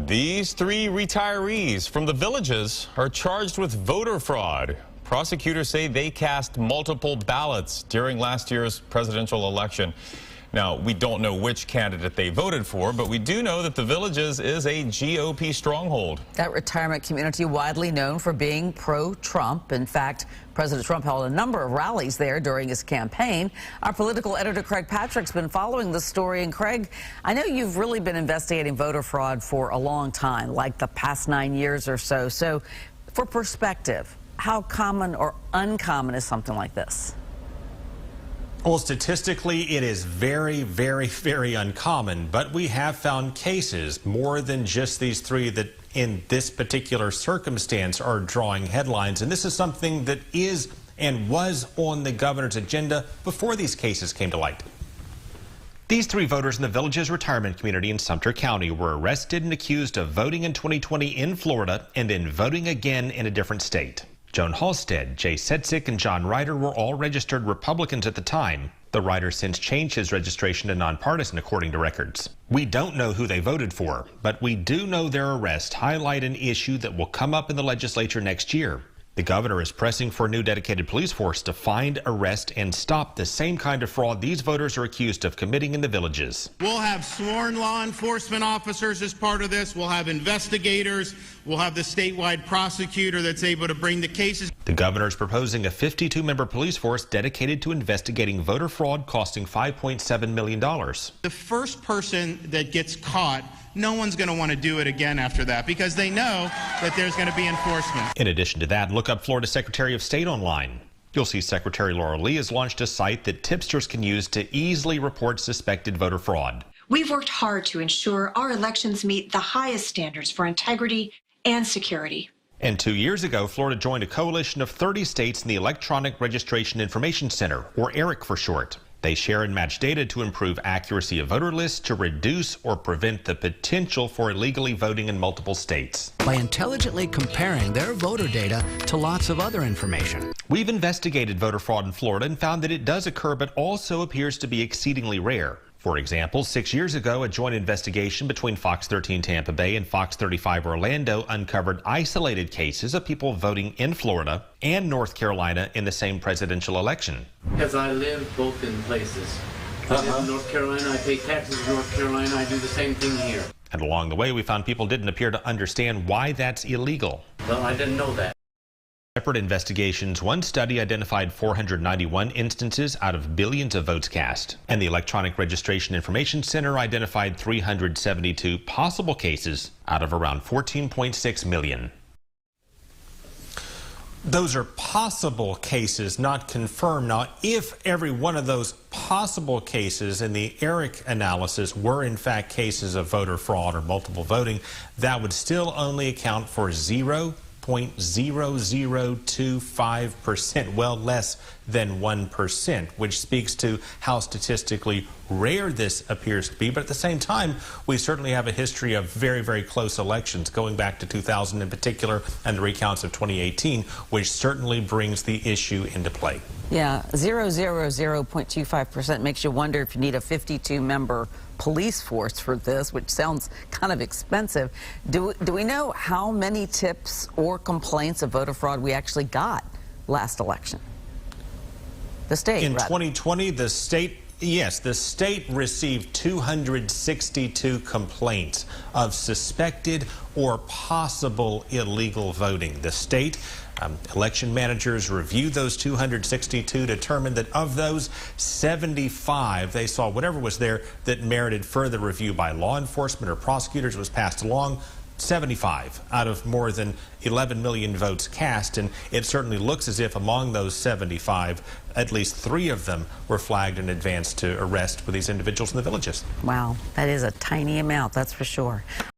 These three retirees from the Villages are charged with voter fraud. Prosecutors say they cast multiple ballots during last year's presidential election. Now, we don't know which candidate they voted for, but we do know that the Villages is a GOP stronghold. That retirement community widely known for being pro-Trump. In fact, President Trump held a number of rallies there during his campaign. Our political editor, Craig Patrick's been following this story. And Craig, I know you've really been investigating voter fraud for a long time, like the past 9 years or so. So for perspective, how common or uncommon is something like this? Well, statistically, it is very, very, very uncommon, but we have found cases, more than just these three, that in this particular circumstance are drawing headlines. And this is something that is and was on the governor's agenda before these cases came to light. These three voters in the Villages retirement community in Sumter County were arrested and accused of voting in 2020 in Florida and then voting again in a different state. Joan Halstead, Jay Setzik, and John Ryder were all registered Republicans at the time. The Ryder since changed his registration to nonpartisan, according to records. We don't know who they voted for, but we do know their arrests highlight an issue that will come up in the legislature next year. The governor is pressing for a new dedicated police force to find, arrest, and stop the same kind of fraud these voters are accused of committing in the Villages. We'll have sworn law enforcement officers as part of this. We'll have investigators. We'll have the statewide prosecutor that's able to bring the cases. The governor is proposing a 52-member police force dedicated to investigating voter fraud costing $5.7 million. The first person that gets caught, no one's going to want to do it again after that because they know that there's going to be enforcement. In addition to that, look up Florida Secretary of State online. You'll see Secretary Laura Lee has launched a site that tipsters can use to easily report suspected voter fraud. We've worked hard to ensure our elections meet the highest standards for integrity and security. And 2 years ago, Florida joined a coalition of 30 states in the Electronic Registration Information Center, or ERIC for short. They share and match data to improve accuracy of voter lists to reduce or prevent the potential for illegally voting in multiple states. By intelligently comparing their voter data to lots of other information. We've investigated voter fraud in Florida and found that it does occur, but also appears to be exceedingly rare. For example, 6 years ago, a joint investigation between Fox 13 Tampa Bay and Fox 35 Orlando uncovered isolated cases of people voting in Florida and North Carolina in the same presidential election. Because I live both in places. I live in North Carolina, I pay taxes in North Carolina, I do the same thing here. And along the way, we found people didn't appear to understand why that's illegal. Well, I didn't know that. Separate investigations, one study identified 491 instances out of billions of votes cast, and the Electronic Registration Information Center identified 372 possible cases out of around 14.6 million. Those are possible cases, not confirmed. Now, if every one of those possible cases in the ERIC analysis were in fact cases of voter fraud or multiple voting, that would still only account for 0.0025%, well less than 1%, which speaks to how statistically rare this appears to be. But at the same time, we certainly have a history of very, very close elections, going back to 2000 in particular, and the recounts of 2018, which certainly brings the issue into play. Yeah, 0.25% makes you wonder if you need a 52-member police force for this, which sounds kind of expensive. Do we know how many tips or complaints of voter fraud we actually got last election? The state, in rather. 2020, the state, yes, the state received 262 complaints of suspected or possible illegal voting. The state election managers reviewed those 262, determined that of those, 75, they saw whatever was there that merited further review by law enforcement or prosecutors was passed along. 75 out of more than 11 million votes cast, and it certainly looks as if among those 75, at least 3 of them were flagged in advance to arrest with these individuals in the Villages. Wow, that is a tiny amount, that's for sure.